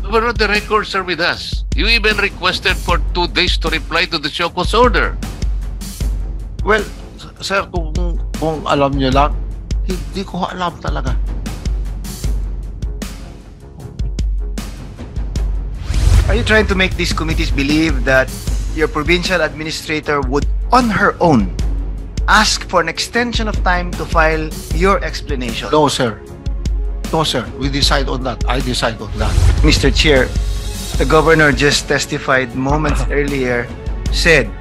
Well, the records are with us. You even requested for 2 days to reply to the show cause order. Well, sir, kung alam nyo lang, hindi ko alam talaga. Are you trying to make these committees believe that your provincial administrator would, on her own, ask for an extension of time to file your explanation? No, sir. No, sir. We decide on that. I decide on that. Mr. Chair, the governor just testified moments earlier, said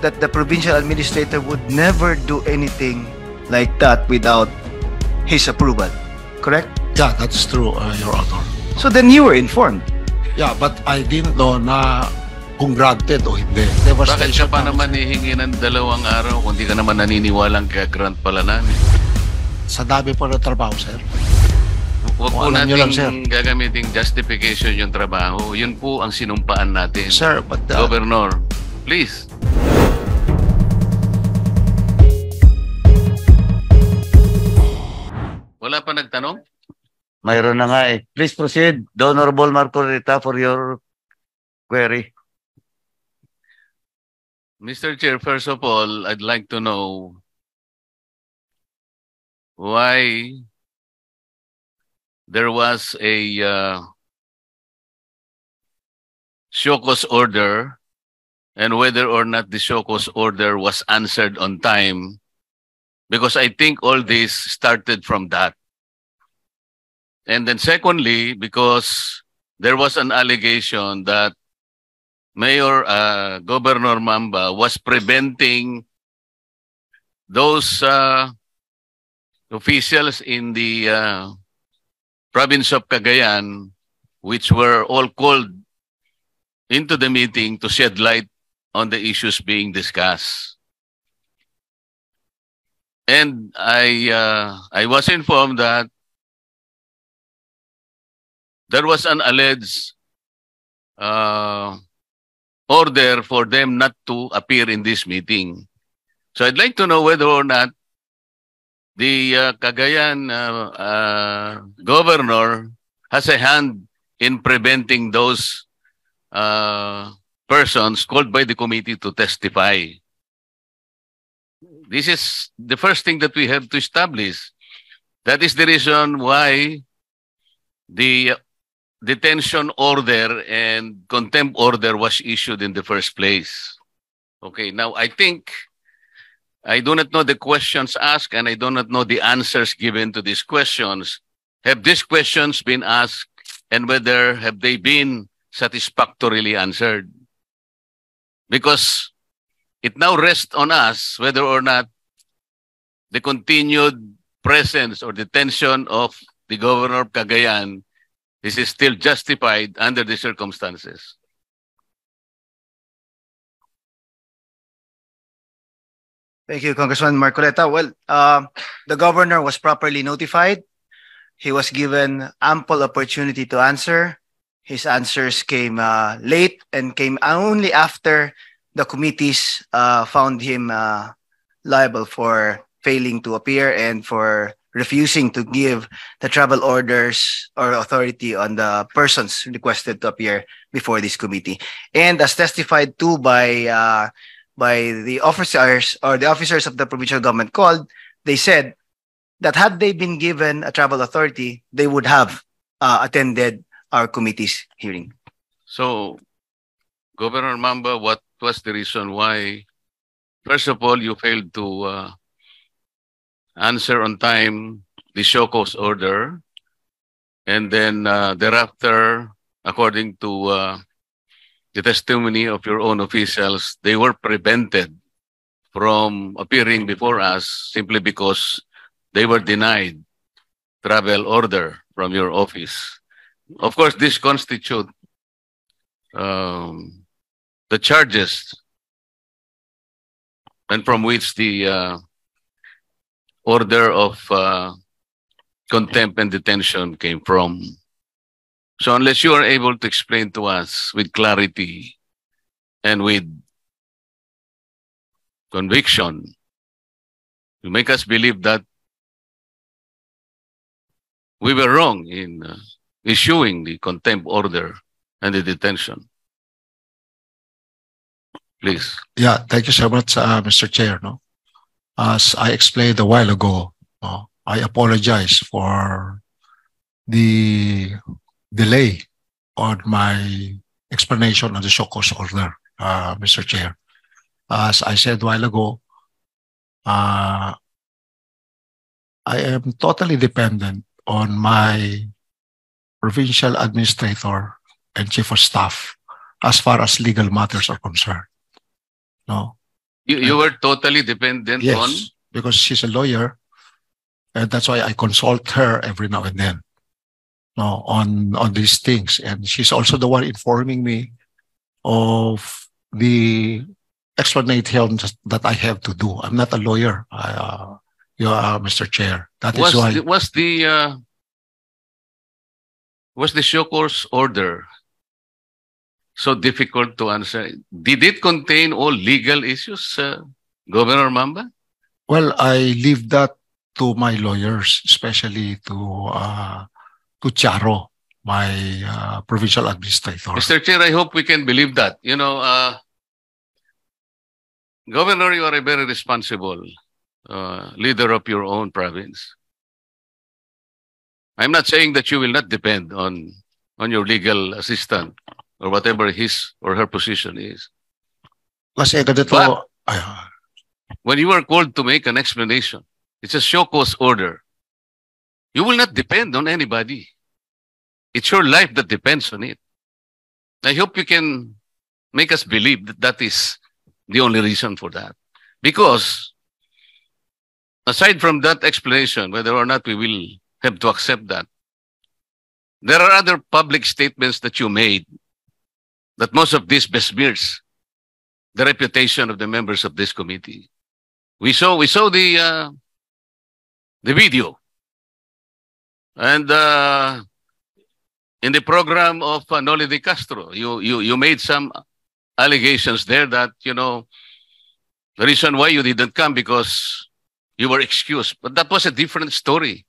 that the provincial administrator would never do anything like that without his approval. Correct? Yeah, that's true, Your Honor. So then you were informed. Yeah, but I didn't know na kung granted o hindi. Bakit ka pa naman hihingi ng 2 araw kung di ka naman naniniwalang kaya-grant pala namin? Sa dami po ng trabaho, sir. Huwag po natin gagamiting justification yung trabaho. Yun po ang sinumpaan natin. Sir, but... Governor, please. Wala pa nagtanong? Mayroon na nga eh. Please proceed, the Honorable Marcoleta, for your query. Mr. Chair, first of all, I'd like to know why there was a show cause order and whether or not the show cause order was answered on time, because I think all this started from that. And then secondly, because there was an allegation that Governor Mamba was preventing those officials in the province of Cagayan, which were all called into the meeting to shed light on the issues being discussed. And I was informed that there was an alleged order for them not to appear in this meeting. So I'd like to know whether or not the Cagayan governor has a hand in preventing those persons called by the committee to testify. This is the first thing that we have to establish. That is the reason why the detention order and contempt order was issued in the first place. Okay, now I think I do not know the questions asked and I do not know the answers given to these questions. Have these questions been asked and whether have they been satisfactorily answered? Because it now rests on us whether or not the continued presence or detention of the governor of Cagayan is still justified under the circumstances. Thank you, Congressman Marcoleta. Well, the governor was properly notified. He was given ample opportunity to answer. His answers came late and came only after the committees found him liable for failing to appear and for refusing to give the travel orders or authority on the persons requested to appear before this committee. And as testified to by the officers or the officers of the provincial government called, they said that had they been given a travel authority, they would have attended our committee's hearing. So, Governor Mamba, what was the reason why, first of all, you failed to answer on time the show cause order, and then thereafter, according to the testimony of your own officials, they were prevented from appearing before us simply because they were denied travel order from your office. Of course, this constitutes the charges and from which the order of contempt and detention came from. So unless you are able to explain to us with clarity and with conviction, you make us believe that we were wrong in issuing the contempt order and the detention. Please. Yeah, thank you so much, Mr. Chair. No, as I explained a while ago, I apologize for the delay on my explanation on the show cause order, Mr. Chair. As I said a while ago, I am totally dependent on my provincial administrator and chief of staff as far as legal matters are concerned. No. You were totally dependent Yes, on? because she's a lawyer, and that's why I consult her every now and then, no, on these things. And she's also the one informing me of the explanations that I have to do. I'm not a lawyer, Mr. Chair. That is why. Was the show cause order so difficult to answer? Did it contain all legal issues, Governor Mamba? Well, I leave that to my lawyers, especially to Charo, my provincial administrator. Mr. Chair, I hope we can believe that. You know, Governor, you are a very responsible leader of your own province. I'm not saying that you will not depend on your legal assistant or whatever his or her position is. Kasi ganito, But when you are called to make an explanation, it's a show cause order. You will not depend on anybody. It's your life that depends on it. I hope you can make us believe that that is the only reason for that. Because aside from that explanation, whether or not we will have to accept that, there are other public statements that you made that most of this besmears the reputation of the members of this committee. We saw the video, and in the program of Noli de Castro, you made some allegations there that, you know, the reason why you didn't come because you were excused. But that was a different story.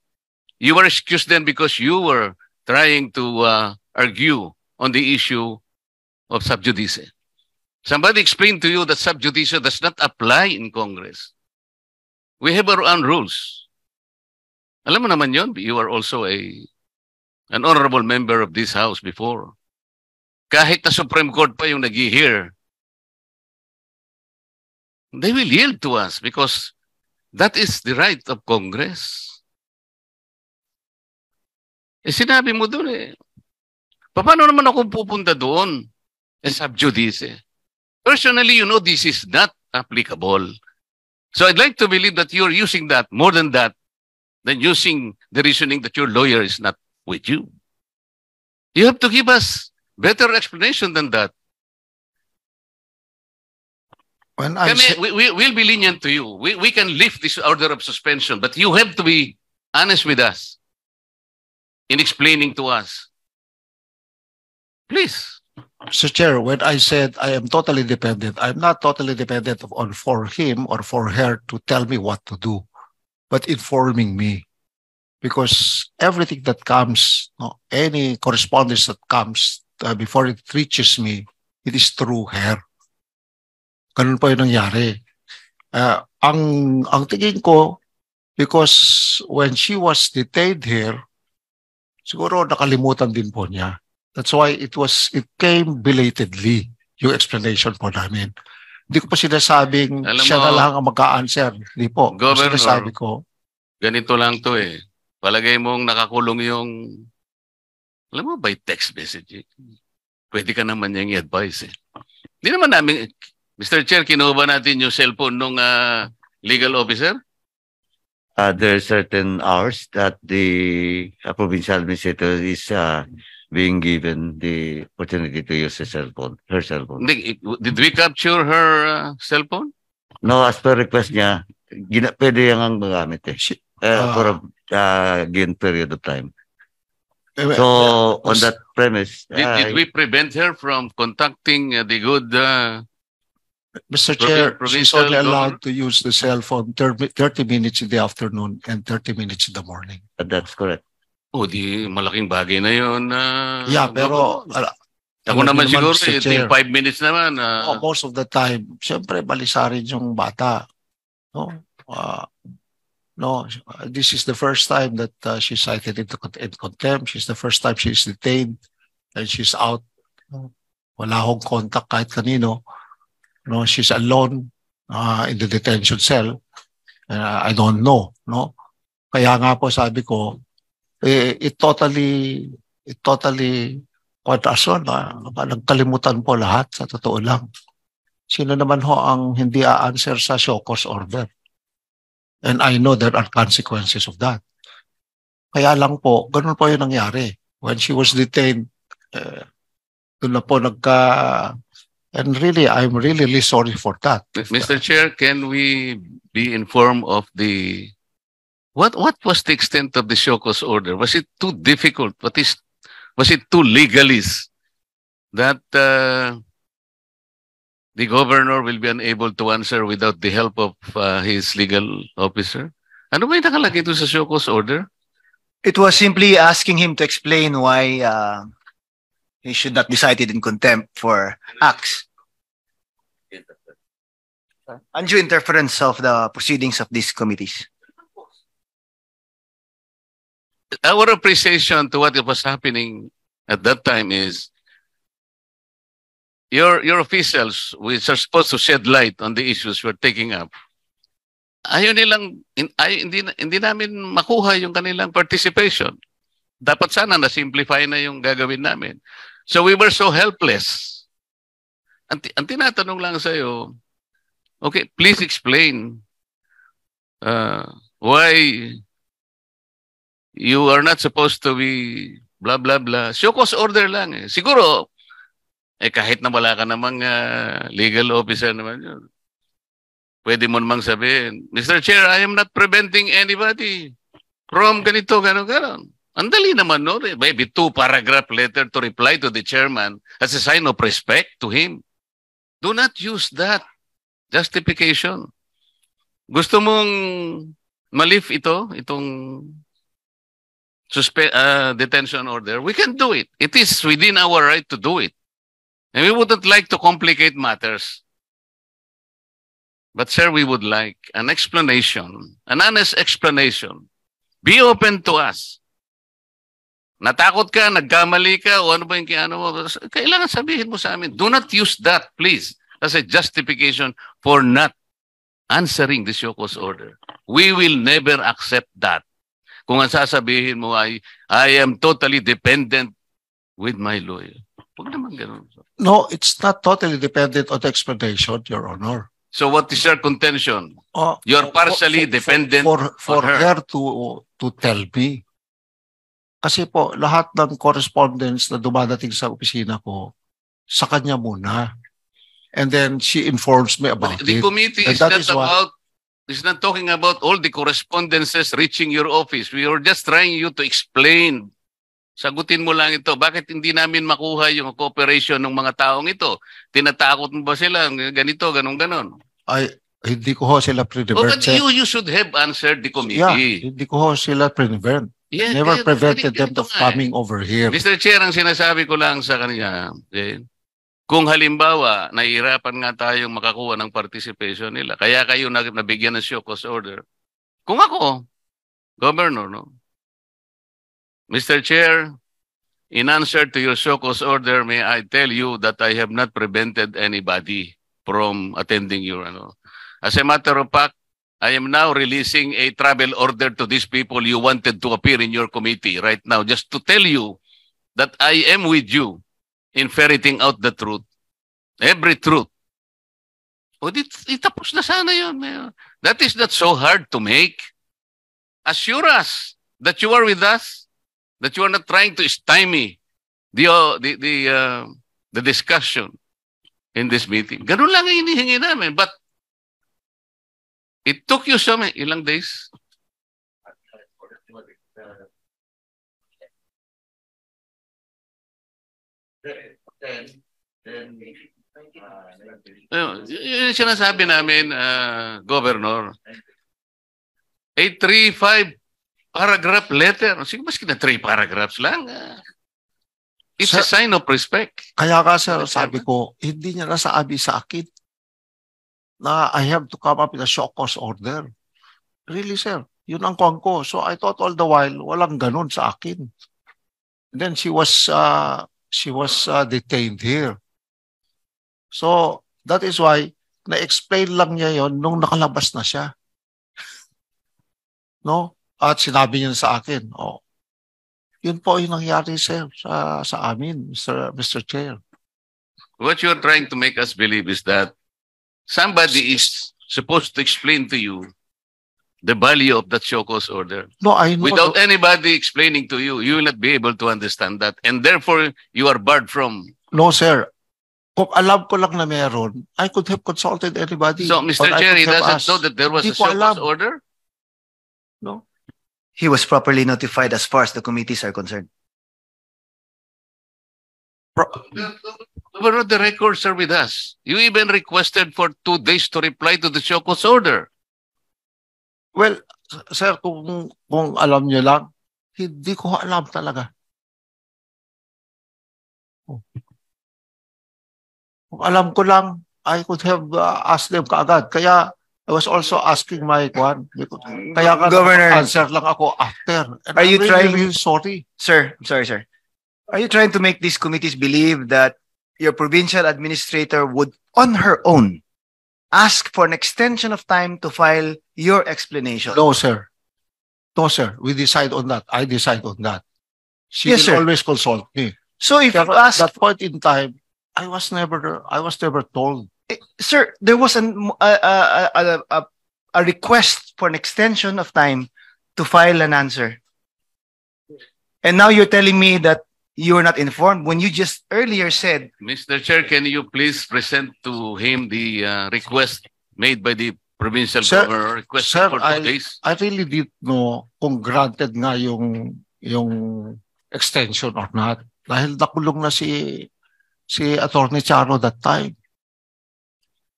You were excused then because you were trying to argue on the issue of sub judice. Somebody explained to you that sub judice does not apply in Congress. We have our own rules. Alam mo naman yun, you are also an honorable member of this house before. Kahit na Supreme Court pa yung nag-hear, they will yield to us because that is the right of Congress. Sinabi mo doon paano naman ako pupunta doon? Sub judice. Personally, you know this is not applicable. So I'd like to believe that you're using that more than that, than using the reasoning that your lawyer is not with you. You have to give us better explanation than that. when We'll be lenient to you. We can lift this order of suspension, but you have to be honest with us in explaining to us. Please. Mr. Chair, when I said I am totally dependent, I'm not totally dependent on for him or for her to tell me what to do, but informing me. Because everything that comes, any correspondence that comes before it reaches me, it is through her. Ganun po yung nangyari. Ang tingin ko, because when she was detained here, siguro nakalimutan din po niya. That's why it came belatedly, yung explanation po namin. Hindi ko pa sinasabing siya na lang ang mag-a-answer. Hindi po. Governor, sinasabi ko, ganito lang to Palagay mong nakakulong yung, alam mo, by text message. Pwede ka naman niyang i-advise Hindi naman namin, Mr. Chair, kinuha ba natin yung cellphone nung legal officer? There are certain hours that the provincial administrator is being given the opportunity to use her cell phone. Did we capture her cell phone? No, as per request niya, pwede yung magamit for a given period of time. So, on that premise... Did we prevent her from contacting the good... Mr. Chair, she's only allowed to use the cell phone 30 minutes in the afternoon and 30 minutes in the morning. That's correct. O di malaking bagay na yun. Yeah, pero Ako alam naman niyo siguro, Mr. ito Chair, yung 5 minutes naman. most of the time, siyempre balisarin yung bata. No? No, this is the first time that she's cited in contempt. She's the first time she's detained and she's out. Wala akong contact kahit kanino. No, she's alone in the detention cell. I don't know. No, kaya nga po sabi ko, it totally quadasyon na nagkalimutan po lahat sa totoo lang. Sino naman ho ang hindi a-answer sa show cause order? And I know there are consequences of that. Kaya lang po, ganun po yung nangyari. When she was detained, doon na po and really, I'm really sorry for that. Mr. Chair, can we be informed of what was the extent of the show cause order? Was it too difficult? Was it too legalist that the governor will be unable to answer without the help of his legal officer? Ano ba yung nakalagay doon sa show cause order? It was simply asking him to explain why he should not be cited in contempt for acts. Undue interference of the proceedings of these committees. Our appreciation to what was happening at that time is your officials, which are supposed to shed light on the issues we're taking up, hindi namin makuha yung kanilang participation. Dapat sana na-simplify na yung gagawin namin. So we were so helpless. Ang tinatanong lang sa'yo, okay, please explain why you are not supposed to be blah, blah, blah. Show cause order lang eh. Siguro, kahit na wala ka namang legal officer naman yun, pwede mo namang sabihin, Mr. Chair, I am not preventing anybody from ganito, ganon. Ang dali naman, no? Maybe 2-paragraph letter to reply to the chairman as a sign of respect to him. Do not use that justification. Gusto mong malif itong detention order, we can do it. It is within our right to do it. And we wouldn't like to complicate matters. But sir, we would like an explanation, an honest explanation. Be open to us. Natakot ka, nagkamali ka, o ano ba yung kiano mo, kailangan sabihin mo sa amin. Do not use that, please, as a justification for not answering the show cause order. We will never accept that. Kung ang sasabihin mo ay, I am totally dependent with my lawyer. Huwag naman ganun. No, it's not totally dependent on the explanation, Your Honor. So what is your contention? You're partially dependent for on her to tell me. Kasi po, lahat ng correspondence na dumadating sa opisina ko, sa kanya muna. And then she informs me about it. The committee is not talking about all the correspondences reaching your office. We are just trying you to explain. Sagutin mo lang ito. Bakit hindi namin makuha yung cooperation ng mga taong ito? Tinatakot mo ba sila? Ganito, ganon. Ay, hindi ko ho sila prevent. But you should have answered the committee. Yeah, hindi ko ho sila prevent. Yeah, never prevented them from coming over here. Mr. Chair, ang sinasabi ko lang sa kanya, kung halimbawa, nahihirapan nga tayong makakuha ng participation nila, kaya kayo nabigyan ng show cause order. Kung ako, Governor, no? Mr. Chair, in answer to your show cause order, may I tell you that I have not prevented anybody from attending your As a matter of fact, I am now releasing a travel order to these people you wanted to appear in your committee right now, just to tell you that I am with you in ferreting out the truth. Every truth. O tapos na sana yun. That is not so hard to make. Assure us that you are with us, that you are not trying to stymie the discussion in this meeting. Ganun lang ang hinihingi namin. But it took you ilang days? Yung sinasabi namin, Governor, 835 paragraph letter. Sige, maski na 3 paragraphs lang. It's a sign of respect. Kaya nga sir, sabi ko, hindi niya nasabi sa akin na I have to come up with a show cause order. Really sir, yun ang kuwang ko. So I thought all the while, walang ganun sa akin. And then she was detained here. So that is why na-explain lang niya yon nung nakalabas na siya. No? At sinabi niya sa akin, oh, yun po yung nangyari, sir, sa amin, Mr. Chair. What you're trying to make us believe is that somebody is supposed to explain to you the value of that show cause order. No, I know. Without anybody explaining to you, you will not be able to understand that. And therefore, you are barred from... No, sir. Kung alam ko lang na meron, I could have consulted anybody. So, Mr. Chair, he doesn't know that there was a show cause order? No. He was properly notified as far as the committees are concerned. The records are with us. You even requested for 2 days to reply to the show cause order. Well, sir, kung alam niyo lang, hindi ko alam talaga. Kung alam ko lang, I could have asked them kaagad. Kaya I was also asking my kwan. Kaya Governor, answer lang ako after. And are you really sorry? Sir, I'm sorry, sir. Are you trying to make these committees believe that your provincial administrator would, on her own, ask for an extension of time to file your explanation? No, sir. No, sir. We decide on that. I decide on that. She Yes, will sir. always consult me. So if you Pero ask, at that point in time, I was never told. sir, there was a request for an extension of time to file an answer. And now you're telling me that you were not informed when you just earlier said, Mr. Chair, can you please present to him the request made by the provincial Sir, governor requested sir, for 2 days? I really didn't know kung granted nga yung extension or not. Dahil nakulong na si Attorney Charo that time.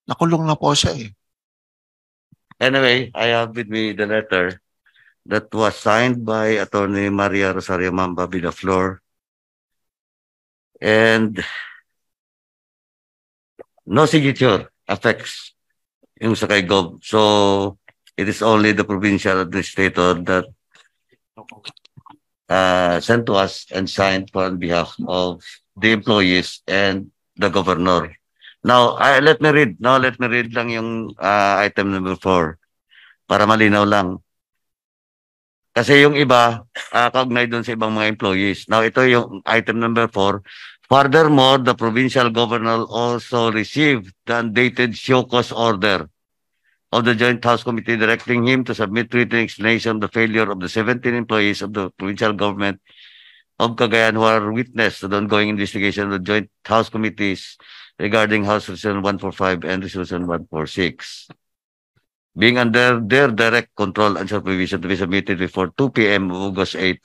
Nakulong na po siya eh. Anyway, I have with me the letter that was signed by Attorney Maria Rosario Mamba with the floor. And no signature affects yung sa kay Gov. So it is only the provincial administrator that sent to us and signed on behalf of the employees and the governor. Now, let me read lang yung item number 4 para malinaw lang. Kasi yung iba, kaugnay doon sa ibang mga employees. Now, ito yung item number 4. Furthermore, the provincial governor also received the undated show cause order of the Joint House Committee directing him to submit written explanation of the failure of the 17 employees of the provincial government of Cagayan who are witness to the ongoing investigation of the Joint House Committees regarding House Resolution 145 and Resolution 146. Being under their direct control and supervision to be submitted before 2 p.m. August 8,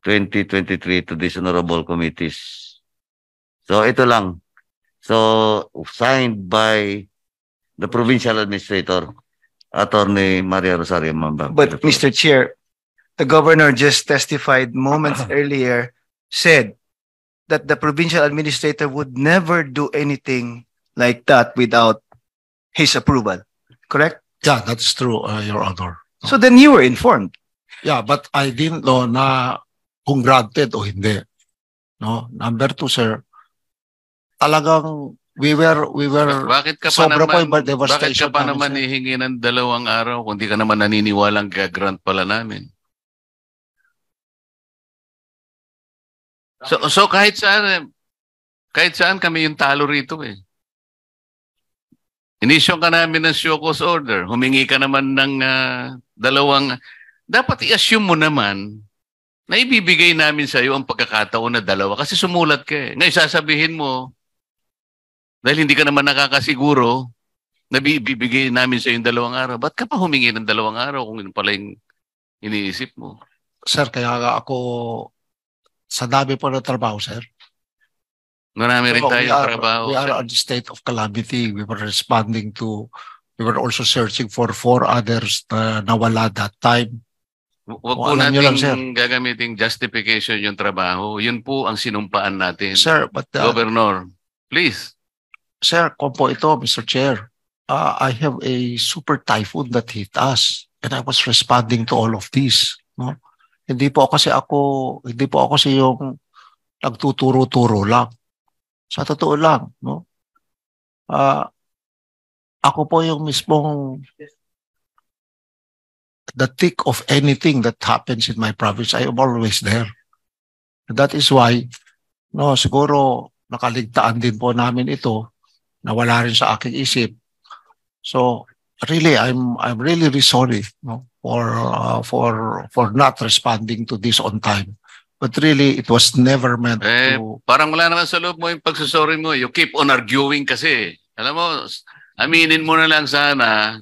2023 to these honorable committees. So ito lang. So signed by the provincial administrator, Attorney Maria Rosario Mamba. but Mr. Chair, the governor just testified moments earlier, said that the provincial administrator would never do anything like that without his approval. Correct? Yeah, that's true, Your Honor. So then you were informed. Yeah, but I didn't know na kung granted o hindi. No? Number 2, sir, talagang we were Bakit ka pa sobra po naman, yung devastation bakit ka pa namin, naman sir. hihingi ng 2 araw kung di ka naman naniniwalang gagrant pala namin? So kahit saan kami yung talo rito eh. Inisyon ka namin ng show cause order. Humingi ka naman ng 2. Dapat i-assume mo naman na ibibigay namin sa iyo ang pagkakataon na 2 kasi sumulat ka eh. Ngayon sasabihin mo, dahil hindi ka naman nakakasiguro na ibibigay namin sa iyo yung 2 araw. Ba't ka pa humingi ng 2 araw kung yun pala yung iniisip mo? Sir, kaya nga ako sa dami po ng trabaho, sir. Marami rin tayong trabaho. We are on the state of calamity. We were responding to, we were also searching for 4 others na nawala that time. Huwag O, po alam nyo lang, nating gagamiting justification yung trabaho. Yun po ang sinumpaan natin. Sir, but Governor, please. sir, kung po ito, Mr. Chair, I have a super typhoon that hit us and I was responding to all of this. No? Hindi po ako kasi yung nagtuturo-turo lang. Sa totoo lang, no? Ako po yung mismong the thick of anything that happens in my province. I am always there. And that is why, no, siguro nakaligtaan din po namin ito na wala rin sa aking isip. So really, I'm really sorry, no, for not responding to this on time. But really, it was never meant to. Parang wala naman sa loob mo yung pagsusorry mo. You keep on arguing kasi. Alam mo, aminin mo na lang sana.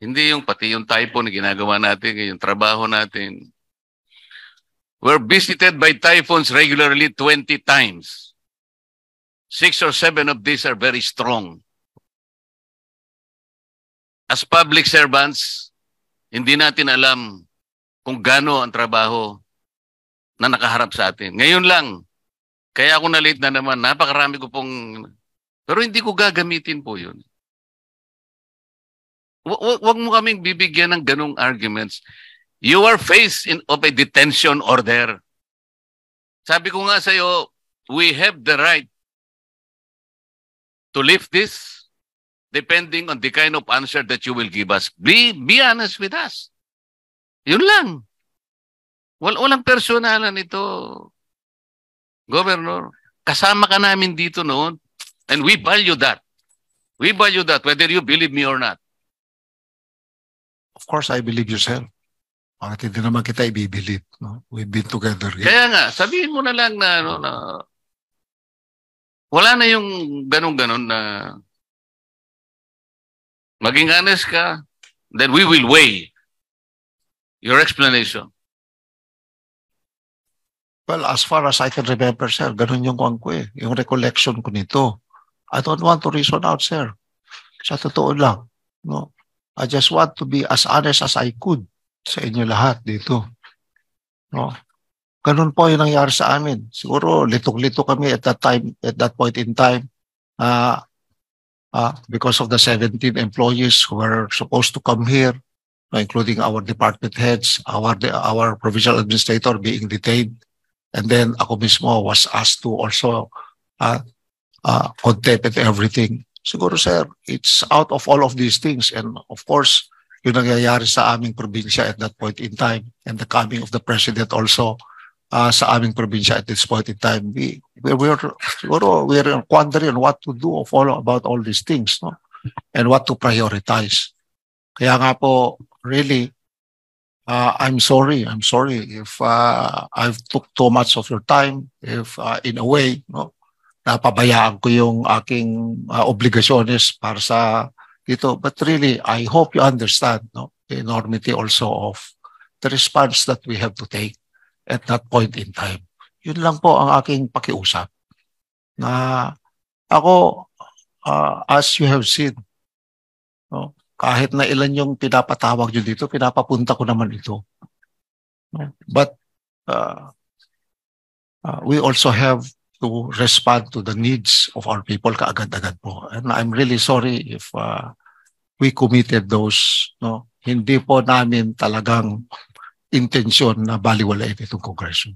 Hindi yung pati yung typhoon na ginagawa natin, yung trabaho natin. We're visited by typhoons regularly 20 times. 6 or 7 of these are very strong. As public servants, hindi natin alam kung gaano ang trabaho na nakaharap sa atin. Ngayon lang, kaya ako na-late na naman, napakarami ko pong, pero hindi ko gagamitin po yun. Wag mo kaming bibigyan ng ganong arguments. You are faced of a detention order. Sabi ko nga sa iyo, we have the right to lift this depending on the kind of answer that you will give us. Be honest with us. Yun lang. Walang personalan ito, Governor. Kasama ka namin dito noon and we value that. We value that whether you believe me or not. Of course, I believe you, sir. Bakit hindi naman kita i-believe? No? We've been together here. Kaya nga, sabihin mo na lang na, wala na yung ganun-ganun na maging honest ka, then we will weigh your explanation. Well, as far as I can remember, sir, ganun yung kuwan ko eh. Yung recollection ko nito. I don't want to reason out, sir. Sa totoo lang. No? I just want to be as honest as I could sa inyo lahat dito. No? Ganun po yung nangyari sa amin. Siguro, litong-lito kami at that point in time, because of the 17 employees who were supposed to come here, including our department heads, our provincial administrator being detained. And then ako mismo was asked to also contempt and everything. Siguro, sir, it's out of all of these things. And of course, yung nangyayari sa aming probinsya at that point in time and the coming of the president also sa aming probinsya at this point in time, we're wondering on what to do about all these things, no? And what to prioritize. Kaya nga po, really, I'm sorry if I've took too much of your time, if in a way, no, napabayaan ko yung aking obligasyones para sa dito. But really, I hope you understand, no, the enormity also of the response that we have to take at that point in time. Yun lang po ang aking pakiusap. Na ako, as you have seen, no, kahit na ilan yung pinapatawag nyo dito, pinapapunta ko naman ito. No? But we also have to respond to the needs of our people kaagad-agad po. And I'm really sorry if we committed those. No? Hindi po namin talagang intensyon na baliwalain itong Kongreso.